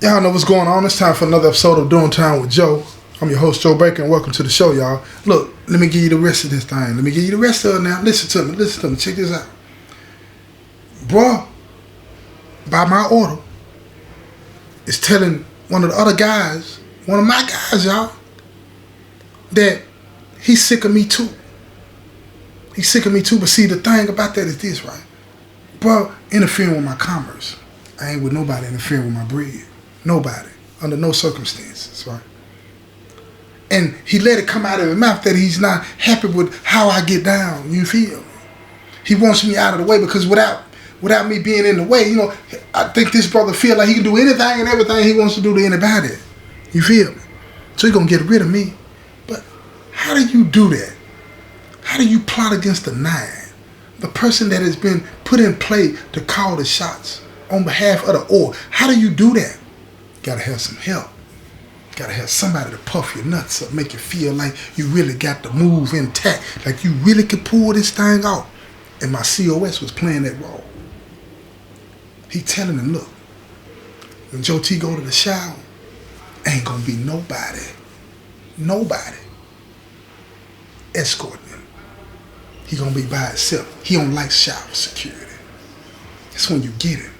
Y'all know what's going on. It's time for another episode of Doing Time with Joe. I'm your host, Joe Baker, and welcome to the show, y'all. Look, let me give you the rest of this thing. Let me give you the rest of it now. Listen to me. Check this out. Bruh, by my order, is telling one of the other guys, one of my guys, y'all, that he's sick of me too. He's sick of me too, but see, the thing about that is this, right? Bruh, interfering with my commerce. I ain't with nobody interfering with my bread. Nobody. Under no circumstances, right? And he let it come out of his mouth that he's not happy with how I get down, you feel me? He wants me out of the way because without me being in the way, you know, I think this brother feel like he can do anything and everything he wants to do to anybody. You feel me? So he's going to get rid of me. But how do you do that? How do you plot against the nine? The person that has been put in play to call the shots on behalf of the org. How do you do that? Gotta have some help. Gotta have somebody to puff your nuts up, make you feel like you really got the move intact, like you really could pull this thing off. And my COS was playing that role. He telling him, look, when Joe T go to the shower, ain't gonna be nobody escorting him. He gonna be by himself. He don't like shower security. That's when you get him.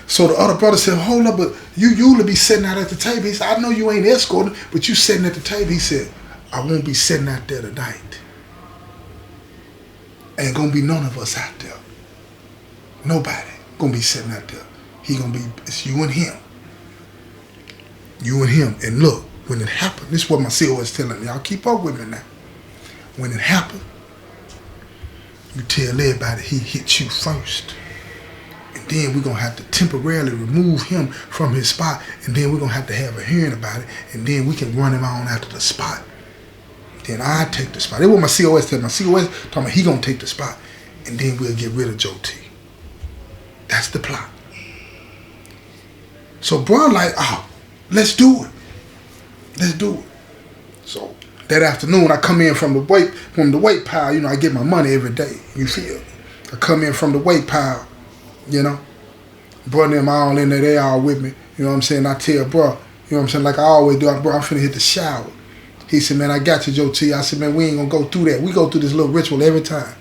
So the other brother said, hold up, but you usually be sitting out at the table. He said, I know you ain't escorting, but you sitting at the table. He said, I won't be sitting out there tonight. Ain't gonna be none of us out there. Nobody gonna be sitting out there. It's you and him. You and him. And look, when it happened, this is what my CEO is telling me. Y'all keep up with me now. When it happened, you tell everybody he hit you first. And then we're going to have to temporarily remove him from his spot. And then we're going to have a hearing about it. And then we can run him on after the spot. Then I take the spot. That's what my COS said. My COS told me he going to take the spot. And then we'll get rid of Joe T. That's the plot. So bro, like, let's do it. Let's do it. So that afternoon, I come in from the weight pile. You know, I get my money every day. You feel? I come in from the weight pile. You know, bro and them all in there, they all with me. You know what I'm saying? I tell bro, you know what I'm saying, like I always do, bro, I'm finna hit the shower. He said, man, I got you, Joe T. I said, man, we ain't gonna go through that. We go through this little ritual every time.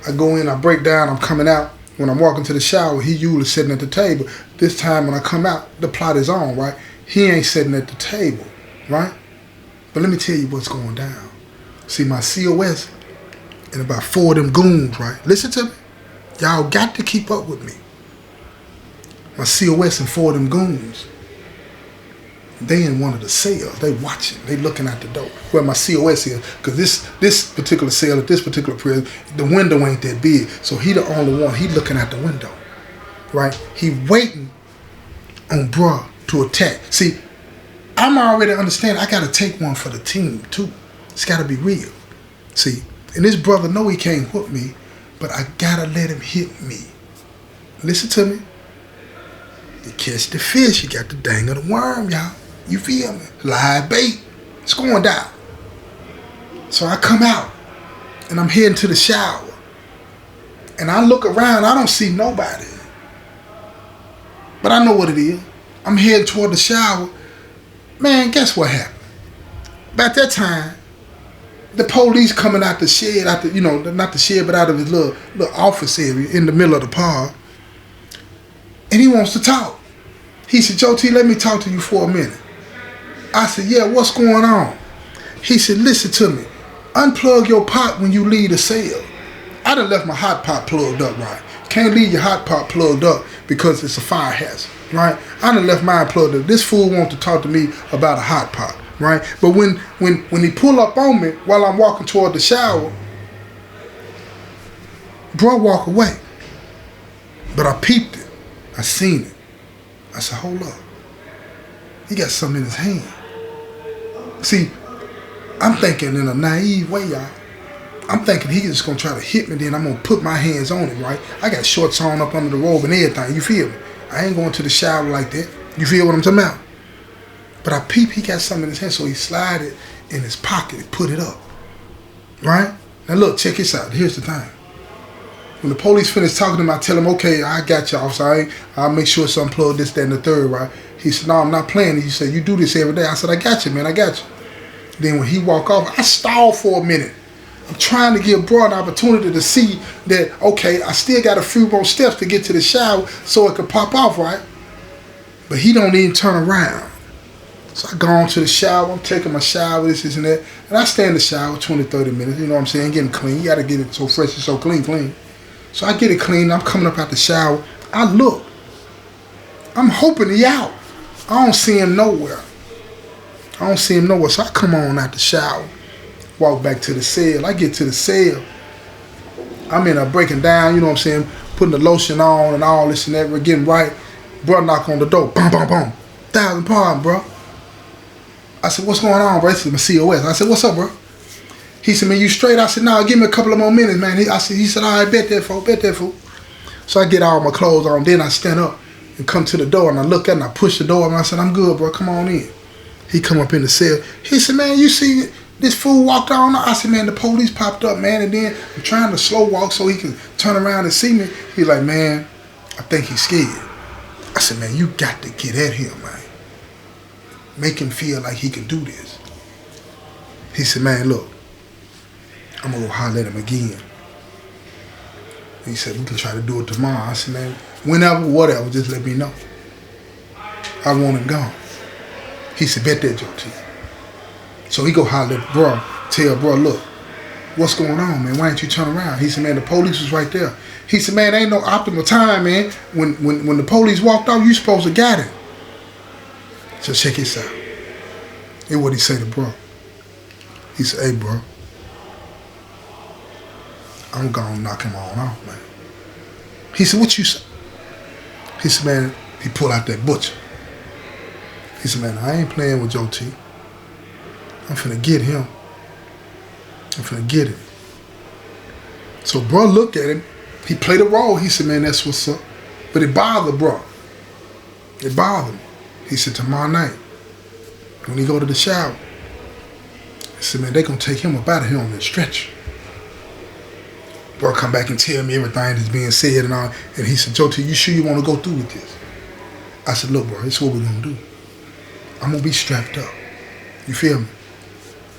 I go in, I break down, I'm coming out. When I'm walking to the shower, he usually sitting at the table. This time when I come out, the plot is on, right? He ain't sitting at the table, right? But let me tell you what's going down. See, my COS and about 4 of them goons, right? Listen to me. Y'all got to keep up with me. My COS and 4 of them goons, they in one of the cells. They watching. They looking out the door where my COS is. Because this particular cell at this particular prison, the window ain't that big. So he the only one. He looking out the window. Right? He waiting on bruh to attack. See, I'm already understanding I got to take one for the team too. It's got to be real. See, and this brother know he can't whoop me, but I gotta let him hit me. Listen to me. You catch the fish, you got the dang of the worm, y'all. You feel me? Live bait. It's going down. So I come out and I'm heading to the shower. And I look around, I don't see nobody. But I know what it is. I'm heading toward the shower. Man, guess what happened? About that time, the police coming out the shed, not the shed, but out of his little office area in the middle of the park. And he wants to talk. He said, Joe T, let me talk to you for a minute. I said, yeah, what's going on? He said, listen to me. Unplug your pot when you leave the cell. I done left my hot pot plugged up, right? Can't leave your hot pot plugged up because it's a fire hazard, right? I done left mine plugged up. This fool wants to talk to me about a hot pot. Right? But when he pull up on me while I'm walking toward the shower, bro walk away. But I peeped it. I seen it. I said, hold up. He got something in his hand. See, I'm thinking in a naive way, y'all. I'm thinking he's just gonna try to hit me, then I'm gonna put my hands on him, right? I got shorts on up under the robe and everything, you feel me? I ain't going to the shower like that. You feel what I'm talking about? But I peep, he got something in his hand, so he slide it in his pocket and put it up. Right? Now look, check this out. Here's the thing. When the police finished talking to him, I tell him, okay, I got you, officer. I'll make sure it's unplugged, this, that, and the third, right? He said, no, I'm not playing. He said, you do this every day. I said, I got you, man, I got you. Then when he walked off, I stalled for a minute. I'm trying to give bro an opportunity to see that, okay, I still got a few more steps to get to the shower so it could pop off, right? But he don't even turn around. So I go on to the shower, I'm taking my shower, this and that. And I stay in the shower 20, 30 minutes, you know what I'm saying, getting clean. You gotta get it so fresh and so clean. So I get it clean, I'm coming up out the shower. I look. I'm hoping he out. I don't see him nowhere. So I come on out the shower, walk back to the cell. I get to the cell. I'm in there breaking down, you know what I'm saying, putting the lotion on and all this and that. We're getting right. Bro knock on the door. Boom, boom, boom. 1,000 pardon, bro. I said, what's going on, bro? This is my COS. I said, what's up, bro? He said, man, you straight? I said, no, give me a couple of more minutes, man. He said, all right, bet that, fool. So I get all my clothes on. Then I stand up and come to the door, and I look at it, and I push the door, and I said, I'm good, bro. Come on in. He come up in the cell. He said, man, you see this fool walked on? I said, man, the police popped up, man, and then I'm trying to slow walk so he can turn around and see me. He's like, man, I think he's scared. I said, man, you got to get at him, man. Make him feel like he can do this. He said, man, look, I'm going to go holler at him again. He said, we can try to do it tomorrow. I said, man, whenever, whatever, just let me know. I want him gone. He said, bet that, Joe T. So he go holler at bro, tell bro, look, what's going on, man? Why ain't you turn around? He said, man, the police was right there. He said, man, ain't no optimal time, man. When the police walked off, you supposed to got him. So check this out. Here's what he say to bro. He said, hey, bro, I'm gonna knock him on off, man. He said, what you say? He said, man, he pulled out that butcher. He said, man, I ain't playing with Joe T. I'm finna get him. I'm finna get him. So bro looked at him. He played a role. He said, man, that's what's up. But it bothered bro. It bothered him. He said, tomorrow night, when he go to the shower, he said, man, they gonna take him up out of here on that stretcher. Bro come back and tell me everything that's being said and all. And he said, Joe T, you sure you want to go through with this? I said, look, bro, this is what we're gonna do. I'm gonna be strapped up. You feel me?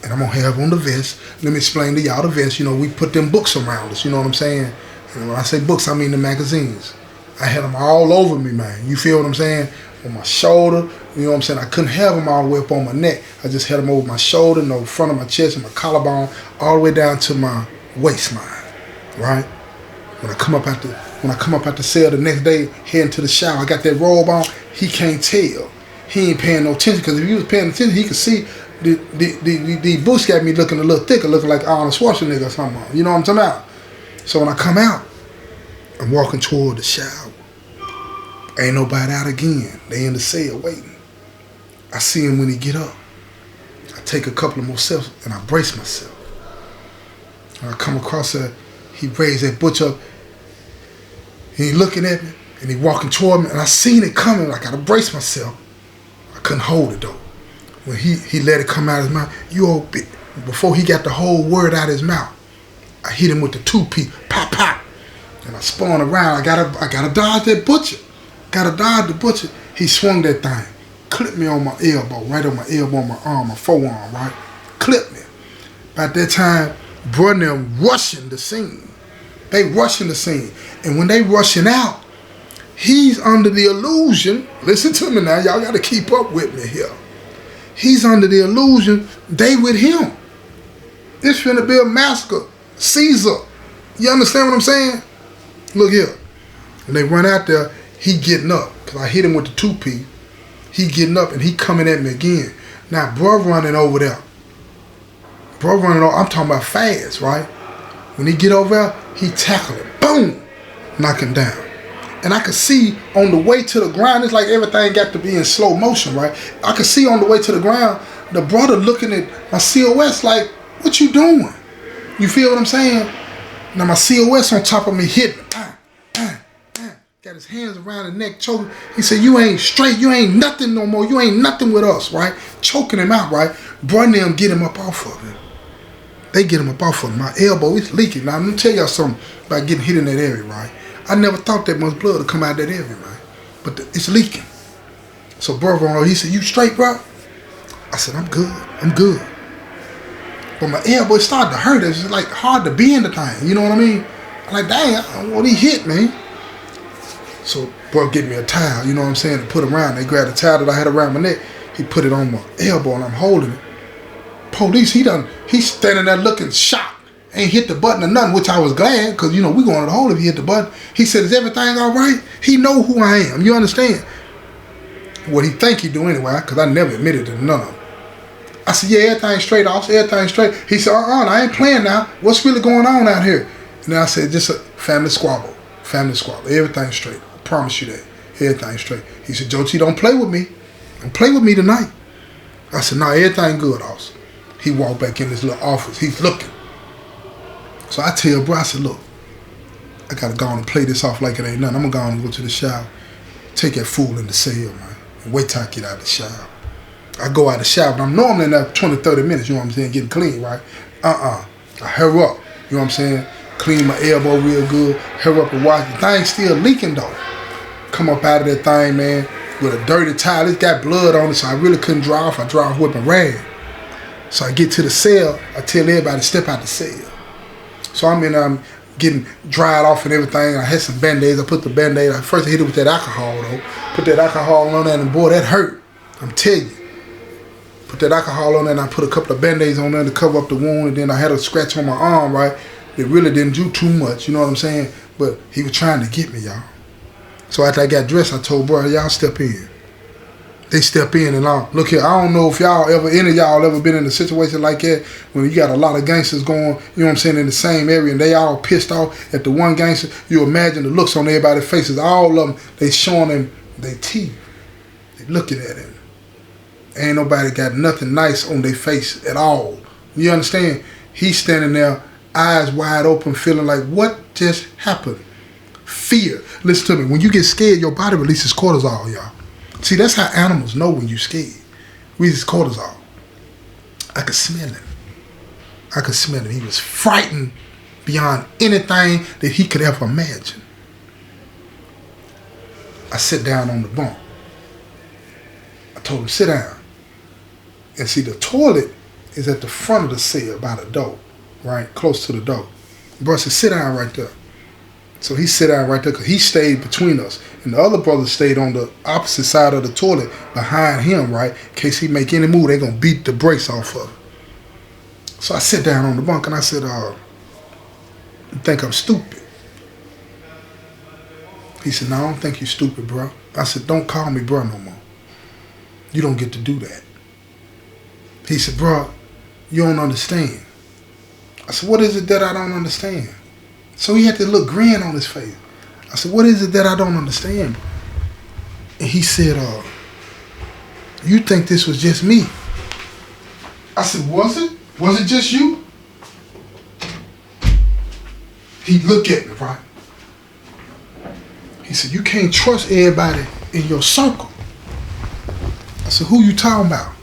And I'm gonna have on the vest. Let me explain to y'all the vest. You know, we put them books around us. You know what I'm saying? And when I say books, I mean the magazines. I had them all over me, man. You feel what I'm saying? On my shoulder. You know what I'm saying? I couldn't have them all the way up on my neck. I just had them over my shoulder, and the front of my chest, and my collarbone, all the way down to my waistline. Right? When I come up out the cell the next day, heading to the shower, I got that robe on. He can't tell. He ain't paying no attention, because if he was paying attention, he could see the boots got me looking a little thicker, looking like Arnold Schwarzenegger or something. You know what I'm talking about? So when I come out, I'm walking toward the shower. Ain't nobody out again. They in the cell waiting. I see him when he get up. I take a couple of more steps and I brace myself. And I come across he raised that butcher up. He looking at me and he walking toward me, and I seen it coming. I gotta brace myself. I couldn't hold it though. When he let it come out of his mouth, you old bitch. Before he got the whole word out of his mouth, I hit him with the 2-piece, pop, pop. And I spun around. I gotta dodge that butcher. Gotta dodge the butcher. He swung that thing, clipped me on my elbow, right on my elbow, on my arm, my forearm, right? Clipped me. By that time, bro and them rushing the scene. They rushing the scene. And when they rushing out, he's under the illusion, listen to me now, y'all gotta keep up with me here. He's under the illusion they with him. This finna be a massacre. Caesar. You understand what I'm saying? Look here. When they run out there, he getting up. Because I hit him with the 2-piece. He getting up and he coming at me again. Now, bro running over there. Bro running over, I'm talking about fast, right? When he get over there, he tackle him. Boom! Knock him down. And I could see on the way to the ground, it's like everything got to be in slow motion, right? I could see on the way to the ground, the brother looking at my COS like, what you doing? You feel what I'm saying? Now my COS on top of me hitting. Got his hands around his neck, choking. He said, you ain't straight, you ain't nothing no more, you ain't nothing with us, right? Choking him out, right? Bro and them get him up off of him. They get him up off of him. My elbow is leaking. Now, I'm going to tell y'all something about getting hit in that area, right? I never thought that much blood would come out of that area, man. But it's leaking. So, brother, he said, you straight, bro? I said, I'm good. I'm good. But my elbow started to hurt. It's like hard to bend the thing. You know what I mean? I'm like, dang, what he hit, man? So, bro, get me a towel, you know what I'm saying, to put around. They grabbed the towel that I had around my neck. He put it on my elbow, and I'm holding it. Police, he's standing there looking shocked. Ain't hit the button or nothing, which I was glad, because, you know, we going to the hole if he hit the button. He said, is everything all right? He know who I am, you understand? What he think he do anyway, because I never admitted to none of them. I said, yeah, everything straight, officer, everything straight. He said, I ain't playing now. What's really going on out here? And then I said, just a family squabble. Family squabble. Everything straight. I promise you that. Everything straight. He said, Joe T, don't play with me. Don't play with me tonight. I said, no, everything good, officer. He walked back in his little office. He's looking. So I tell bro, I said, look, I got to go on and play this off like it ain't nothing. I'm going to go on and go to the shower. Take that fool in the cell, man. And wait till I get out of the shower. I go out of the shower, but I'm normally in there 20, 30 minutes, you know what I'm saying, getting clean, right? I hurry up, you know what I'm saying? Clean my elbow real good, hurry up and watch. The thing's still leaking, though. Come up out of that thing, man, with a dirty towel. It's got blood on it, so I really couldn't dry off. I dry off with my rag. So I get to the cell. I tell everybody to step out the cell. So I'm in there, getting dried off and everything. I had some Band-Aids. I put the Band-Aid. First I hit it with that alcohol, though. Put that alcohol on there, and boy, that hurt. I'm telling you. Put that alcohol on there, and I put a couple of Band-Aids on there to cover up the wound, and then I had a scratch on my arm, right? It really didn't do too much, you know what I'm saying? But he was trying to get me, y'all. So after I got dressed, I told bro, y'all step in. They step in, and look here, I don't know if any of y'all ever been in a situation like that when you got a lot of gangsters going, you know what I'm saying, in the same area, and they all pissed off at the one gangster. You imagine the looks on everybody's faces. All of them, they showing them their teeth. They looking at him. Ain't nobody got nothing nice on their face at all. You understand? He's standing there, eyes wide open, feeling like, what just happened? Fear. Listen to me. When you get scared, your body releases cortisol, y'all. See, that's how animals know when you're scared. Releases cortisol. I could smell him. I could smell him. He was frightened beyond anything that he could ever imagine. I sit down on the bunk. I told him, sit down. And see, the toilet is at the front of the cell by the door, right? Close to the door. Bro said, sit down right there. So he sit down right there because he stayed between us. And the other brother stayed on the opposite side of the toilet behind him, right? In case he make any move, they going to beat the brakes off of him. So I sit down on the bunk and I said, you think I'm stupid? He said, no, I don't think you're stupid, bro. I said, don't call me bro no more. You don't get to do that. He said, bro, you don't understand. I said, what is it that I don't understand? So he had this little grin on his face. I said, what is it that I don't understand? And he said, you think this was just me? I said, was it? Was it just you? He looked at me, right? He said, you can't trust everybody in your circle. I said, who you talking about?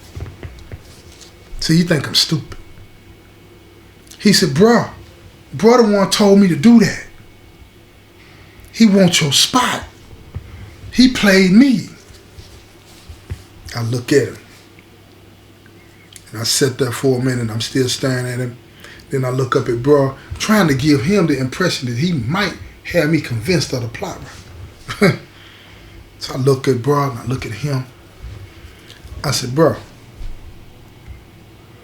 So you think I'm stupid? He said, bro, brother one told me to do that. He wants your spot. He played me. I look at him. And I sat there for a minute. I'm still staring at him. Then I look up at bro, trying to give him the impression that he might have me convinced of the plot. Right? So I look at bro and I look at him. I said, bro,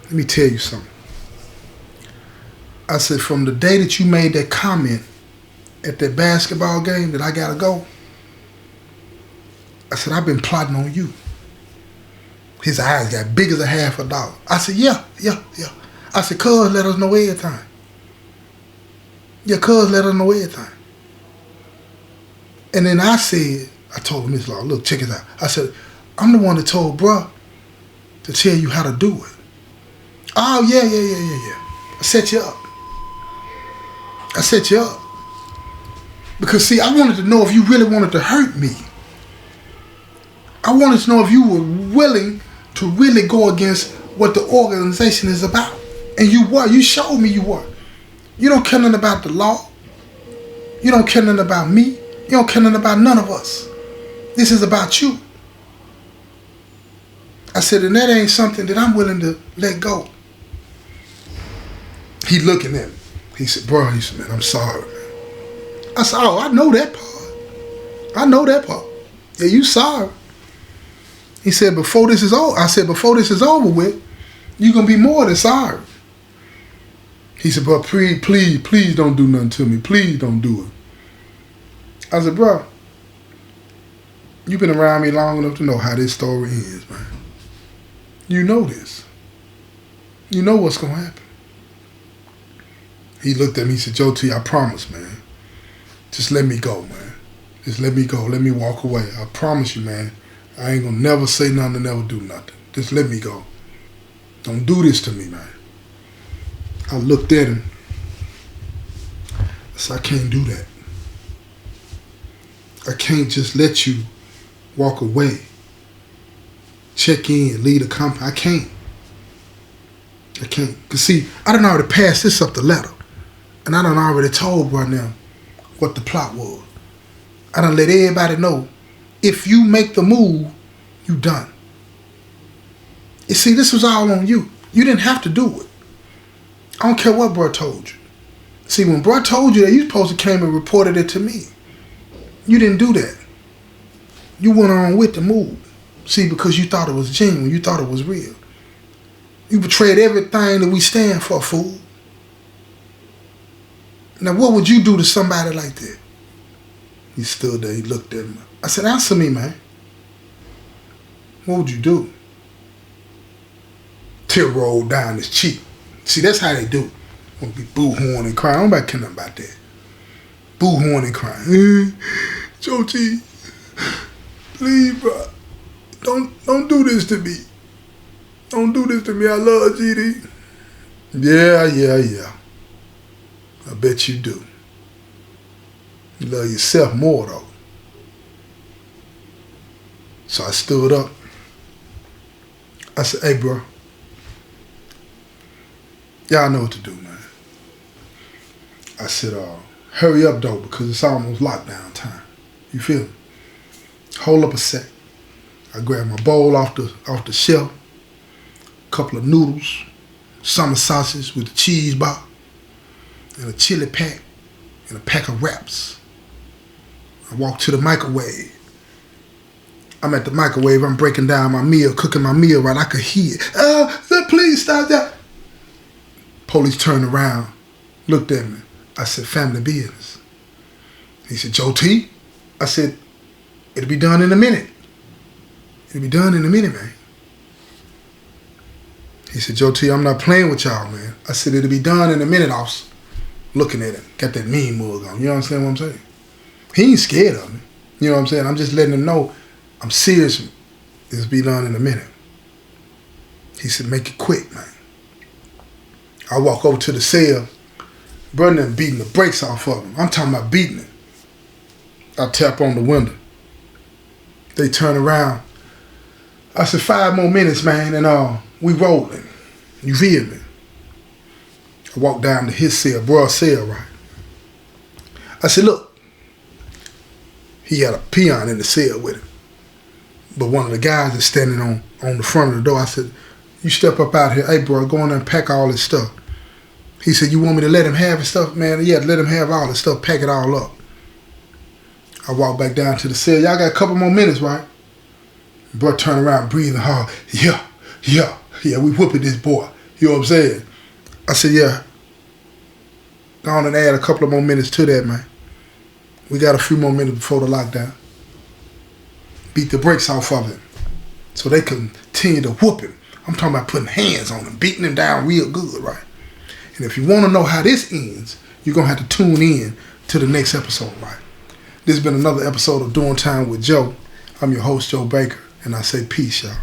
let me tell you something. I said, from the day that you made that comment at that basketball game that I gotta go, I said, I've been plotting on you. His eyes got big as a $50. I said, yeah. I said, cuz let us know everything. Yeah, cuz let us know everything. And then I told him this, look, check it out. I said, I'm the one that told bruh to tell you how to do it. Oh, yeah. I set you up. Because, see, I wanted to know if you really wanted to hurt me. I wanted to know if you were willing to really go against what the organization is about. And you what? You showed me you what? You don't care nothing about the law. You don't care nothing about me. You don't care nothing about none of us. This is about you. I said, and that ain't something that I'm willing to let go. He looking at me. He said, bro, he said, man, I'm sorry, man. I said, oh, I know that part. I know that part. Yeah, you sorry. He said, before this is over, I said, before this is over with, you're going to be more than sorry. He said, bro, please don't do nothing to me. Please don't do it. I said, bro, you've been around me long enough to know how this story ends, man. You know this. You know what's going to happen. He looked at me, he said, Joe T, I promise, man. Just let me go, man. Just let me go. Let me walk away. I promise you, man. I ain't gonna never say nothing and never do nothing. Just let me go. Don't do this to me, man. I looked at him. I said, I can't do that. I can't just let you walk away, check in, leave the company. I can't. Because see, I done already passed this up the ladder. And I done already told right now what the plot was. I done let everybody know, if you make the move, you done. You see, this was all on you. You didn't have to do it. I don't care what bro told you. See, when bro told you that, you supposed to came and reported it to me. You didn't do that. You went on with the move. See, because you thought it was genuine. You thought it was real. You betrayed everything that we stand for, fool. Now, what would you do to somebody like that? He stood there. He looked at me. I said, answer me, man. What would you do? Tear rolled down his cheek. See, that's how they do. Won't be boo-hooing and crying. Nobody care nothing about that. Boo-hooing and crying. Joe T, please, bro. Don't do this to me. Don't do this to me. I love GD. Yeah. I bet you do. You love yourself more, though. So I stood up. I said, hey, bro. Y'all know what to do, man. I said, hurry up, though, because it's almost lockdown time. You feel me? Hold up a sec. I grabbed my bowl off the shelf, a couple of noodles, summer sausage with a cheese bar, and a chili pack, and a pack of wraps. I walked to the microwave. I'm at the microwave. I'm breaking down my meal, cooking my meal right. I could hear it. Please stop that. Police turned around, looked at me. I said, family business. He said, Joe T? I said, it'll be done in a minute. It'll be done in a minute, man. He said, Joe T, I'm not playing with y'all, man. I said, it'll be done in a minute, officer. Looking at him, got that mean mug on. You understand what I'm saying? He ain't scared of me. You know what I'm saying? I'm just letting him know I'm serious. It'll be done in a minute. He said, make it quick, man. I walk over to the cell. Brother beating the brakes off of him. I'm talking about beating him. I tap on the window. They turn around. I said, 5 more minutes, man, and we rolling. You feel me? I walked down to his cell, broad cell, right? I said, look. He had a peon in the cell with him. But one of the guys is standing on the front of the door. I said, you step up out here. Hey, bro, go in there and pack all this stuff. He said, you want me to let him have his stuff? Man, yeah, let him have all his stuff. Pack it all up. I walked back down to the cell. Y'all got a couple more minutes, right? Bro turned around, breathing hard. Yeah, we whooping this boy. You know what I'm saying? I said, yeah. Go on and add a couple of more minutes to that, man. We got a few more minutes before the lockdown. Beat the brakes off of him so they continue to whoop him. I'm talking about putting hands on him, beating him down real good, right? And if you want to know how this ends, you're going to have to tune in to the next episode, right? This has been another episode of Doing Time with Joe. I'm your host, Joe Baker, and I say peace, y'all.